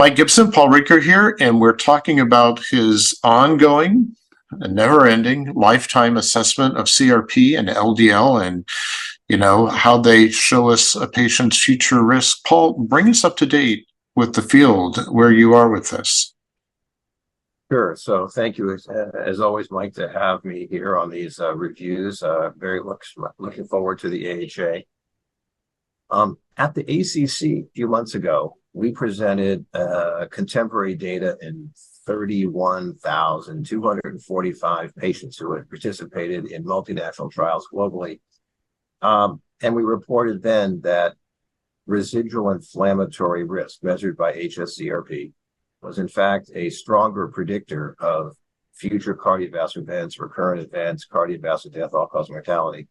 Mike Gibson, Paul Ridker here, and we're talking about his ongoing and never-ending lifetime assessment of CRP and LDL and, how they show us a patient's future risk. Paul, bring us up to date with the field where you are with this. Sure. So thank you, as always, Mike, to have me here on these reviews. Very looking forward to the AHA. At the ACC a few months ago, we presented contemporary data in 31,245 patients who had participated in multinational trials globally. And we reported then that residual inflammatory risk measured by hsCRP was in fact a stronger predictor of future cardiovascular events, recurrent events, cardiovascular death, all-cause mortality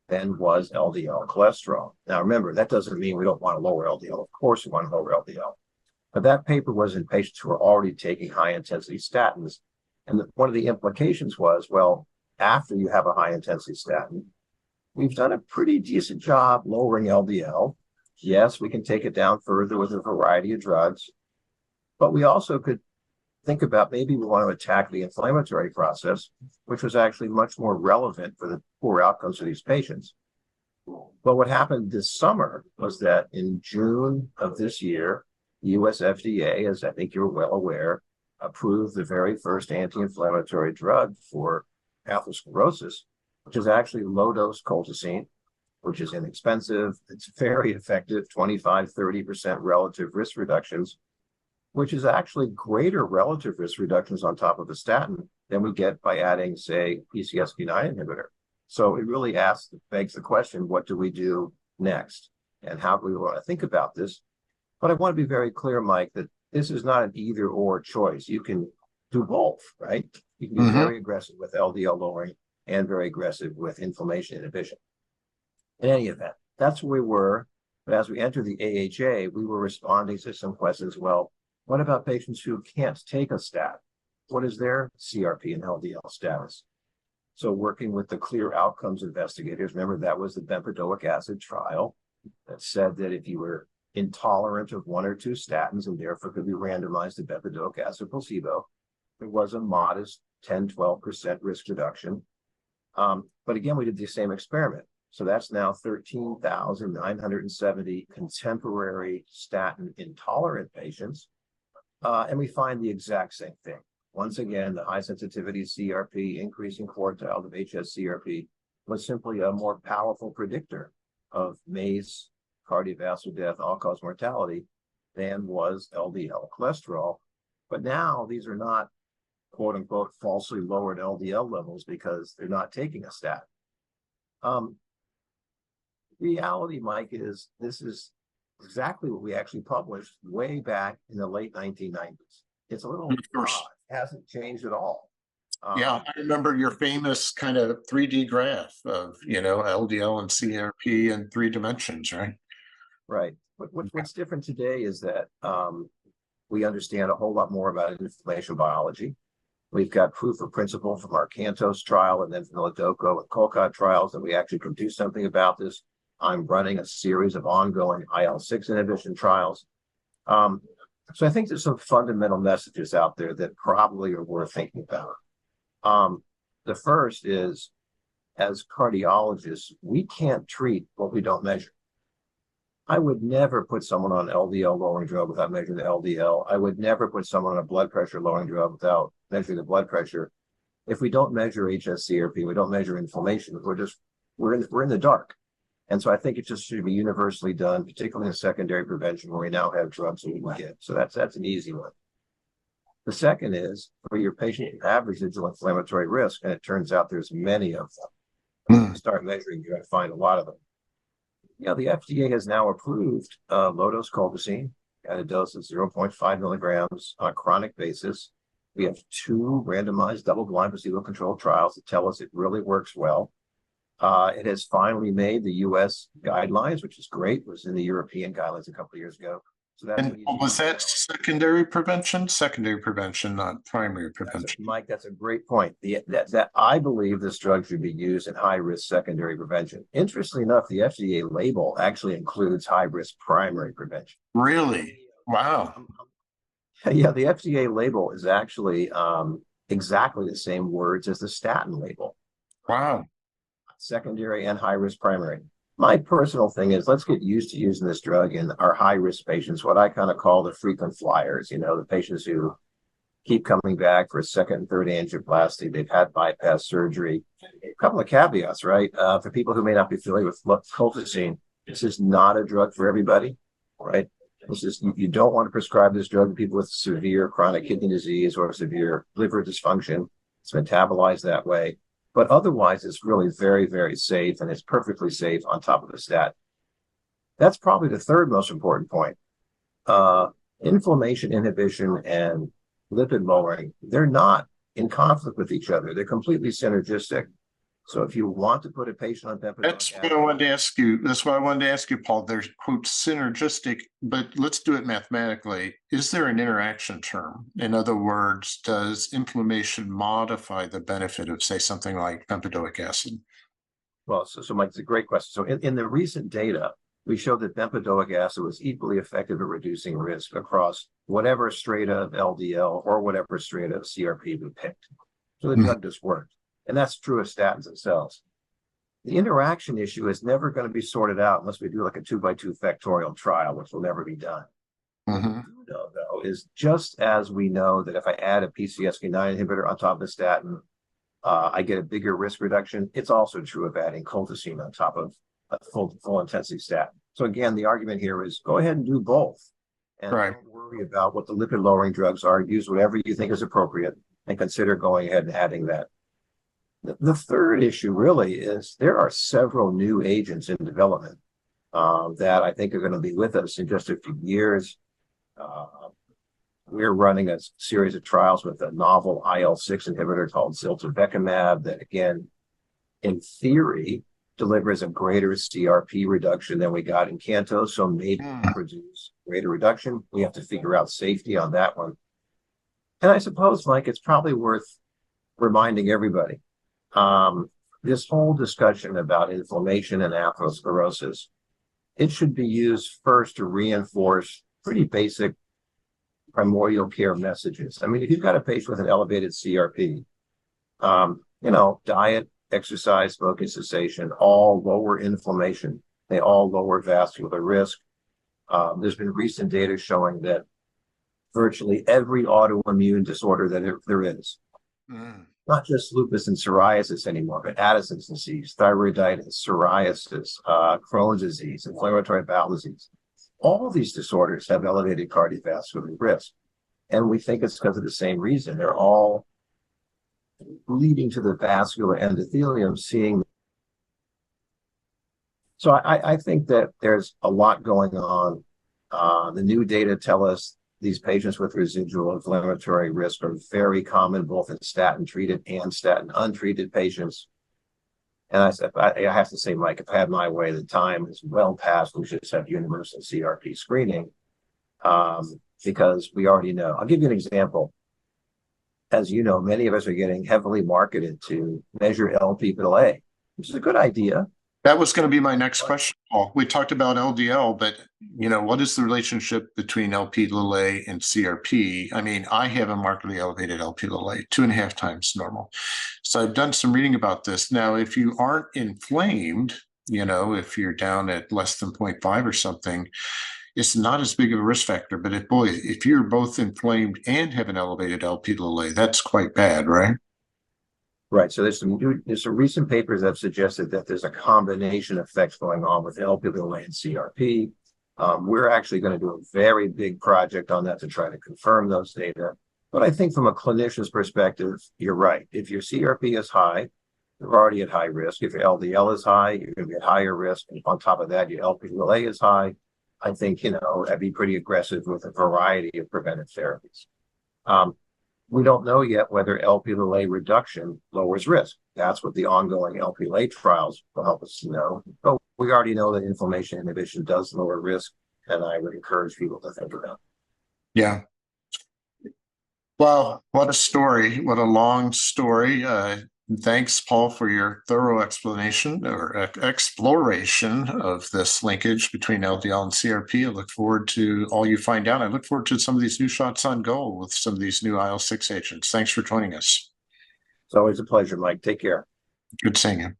than was LDL cholesterol. Now remember, that doesn't mean we don't want to lower LDL. Of course we want to lower LDL. But that paper was in patients who are already taking high-intensity statins. And one of the implications was, well, after you have a high-intensity statin, we've done a pretty decent job lowering LDL. Yes, we can take it down further with a variety of drugs, but we also could think about maybe we want to attack the inflammatory process, which was actually much more relevant for the poor outcomes of these patients. But what happened this summer was that in June of this year, the US FDA, as I think you're well aware, approved the very first anti-inflammatory drug for atherosclerosis, which is actually low-dose colchicine, which is inexpensive. It's very effective, 25-30% relative risk reductions, which is actually greater relative risk reductions on top of the statin than we get by adding, say, PCSK9 inhibitor. So it really begs the question, what do we do next? And how do we want to think about this? But I want to be very clear, Mike, that this is not an either or choice. You can do both, right? You can be very aggressive with LDL lowering and very aggressive with inflammation inhibition. In any event, that's where we were. But as we entered the AHA, we were responding to some questions. Well, what about patients who can't take a statin? What is their CRP and LDL status? So working with the Clear Outcomes investigators, remember that was the bempedoic acid trial that said that if you were intolerant of one or two statins and therefore could be randomized to bempedoic acid placebo, there was a modest 10-12% risk reduction. But again, we did the same experiment. So that's now 13,970 contemporary statin intolerant patients. And we find the exact same thing. Once again, the high sensitivity CRP, increasing quartile of hsCRP, was simply a more powerful predictor of MACE, cardiovascular death, all-cause mortality than was LDL cholesterol. But now these are not, quote unquote, falsely lowered LDL levels because they're not taking a statin. Reality, Mike, is this is exactly what we actually published way back in the late 1990s. It's a little odd. It hasn't changed at all. Yeah, I remember your famous kind of 3D graph of, LDL and CRP in 3 dimensions, right? Right. What's different today is that we understand a whole lot more about inflammation biology. We've got proof of principle from our CANTOS trial and then from the LODOCO and COLCOT trials that we actually can do something about this. I'm running a series of ongoing IL-6 inhibition trials. So I think there's some fundamental messages out there that probably are worth thinking about. The first is, as cardiologists, we can't treat what we don't measure. I would never put someone on an LDL lowering drug without measuring the LDL. I would never put someone on a blood pressure lowering drug without measuring the blood pressure. If we don't measure hsCRP, we don't measure inflammation, we're in the dark. And so I think it just should be universally done, particularly in secondary prevention where we now have drugs that we can get. So that's an easy one. The second is for your patient who have residual inflammatory risk, and it turns out there's many of them. When you start measuring, you're going to find a lot of them. The FDA has now approved low-dose colchicine at a dose of 0.5 milligrams on a chronic basis. We have 2 randomized double-blind placebo-controlled trials that tell us it really works well. It has finally made the U.S. guidelines, which is great. It was in the European guidelines a couple of years ago. So that's was that secondary prevention? Secondary prevention, not primary prevention. Mike, that's a great point. That I believe this drug should be used in high-risk secondary prevention. Interestingly enough, the FDA label actually includes high-risk primary prevention. Really? Wow. Yeah, the FDA label is actually exactly the same words as the statin label, Wow. secondary and high risk primary. My personal thing is let's get used to using this drug in our high risk patients, what I kind of call the frequent flyers, the patients who keep coming back for a second and third angioplasty. They've had bypass surgery. A couple of caveats, right? For people who may not be familiar with colchicine, this is not a drug for everybody, right? This is, you don't want to prescribe this drug to people with severe chronic kidney disease or severe liver dysfunction. It's metabolized that way. But otherwise, it's really very, very safe, and it's perfectly safe on top of the statin. That's probably the third most important point. Inflammation inhibition and lipid lowering, they're not in conflict with each other. They're completely synergistic. So if you want to put a patient on bempedoic That's acid, what I wanted to ask you. That's what I wanted to ask you, Paul. There's quote synergistic, but let's do it mathematically. Is there an interaction term? In other words, does inflammation modify the benefit of, say, something like bempedoic acid? well, so Mike, it's a great question. So in the recent data, we showed that bempedoic acid was equally effective at reducing risk across whatever strata of LDL or whatever strata of CRP we picked. So the drug just worked. And that's true of statins themselves. The interaction issue is never going to be sorted out unless we do like a 2x2 factorial trial, which will never be done. What we do know, though, is just as we know that if I add a PCSK9 inhibitor on top of the statin, I get a bigger risk reduction. It's also true of adding colchicine on top of a full intensity statin. So again, the argument here is go ahead and do both, and Right. don't worry about what the lipid lowering drugs are. Use whatever you think is appropriate, and consider going ahead and adding that. The third issue really is there are several new agents in development that I think are going to be with us in just a few years. We're running a series of trials with a novel IL-6 inhibitor called ziltivekimab that, again, in theory, delivers a greater CRP reduction than we got in Canto, so maybe produce greater reduction. We have to figure out safety on that one. And I suppose, Mike, it's probably worth reminding everybody, this whole discussion about inflammation and atherosclerosis, it should be used first to reinforce pretty basic primordial care messages. I mean, if you've got a patient with an elevated CRP, diet, exercise, smoking cessation, all lower inflammation. They all lower vascular risk. There's been recent data showing that virtually every autoimmune disorder that there is, not just lupus and psoriasis anymore, but Addison's disease, thyroiditis, psoriasis, Crohn's disease, inflammatory bowel disease. All these disorders have elevated cardiovascular risk. And we think it's because of the same reason. They're all leading to the vascular endothelium seeing. So I think that there's a lot going on. The new data tell us these patients with residual inflammatory risk are very common, both in statin-treated and statin-untreated patients. And I have to say, Mike, if I had my way, the time is well past. We should just have universal CRP screening because we already know. I'll give you an example. As you know, many of us are getting heavily marketed to measure Lp(a), which is a good idea. That was going to be my next question, Paul. We talked about LDL, but what is the relationship between Lp(a) and CRP? I mean, I have a markedly elevated Lp(a), 2.5 times normal. So I've done some reading about this. Now, if you aren't inflamed, if you're down at less than 0.5 or something, it's not as big of a risk factor. But if you're both inflamed and have an elevated Lp(a), that's quite bad, right? Right. So there's some recent papers that have suggested that there's a combination effect going on with Lp(a) and CRP. We're actually going to do a very big project on that to try to confirm those data. But I think from a clinician's perspective, you're right. If your CRP is high, you're already at high risk. If your LDL is high, you're going to be at higher risk. And on top of that, your Lp(a) is high. I think, I'd be pretty aggressive with a variety of preventive therapies. We don't know yet whether Lp(a) reduction lowers risk. That's what the ongoing Lp(a) trials will help us to know. But we already know that inflammation inhibition does lower risk, and I would encourage people to think about it. Yeah. Well, what a story. What a long story. And thanks, Paul, for your thorough explanation or exploration of this linkage between LDL and CRP. I look forward to all you find out. I look forward to some of these new shots on goal with some of these new IL-6 agents. Thanks for joining us. It's always a pleasure, Mike. Take care. Good seeing you.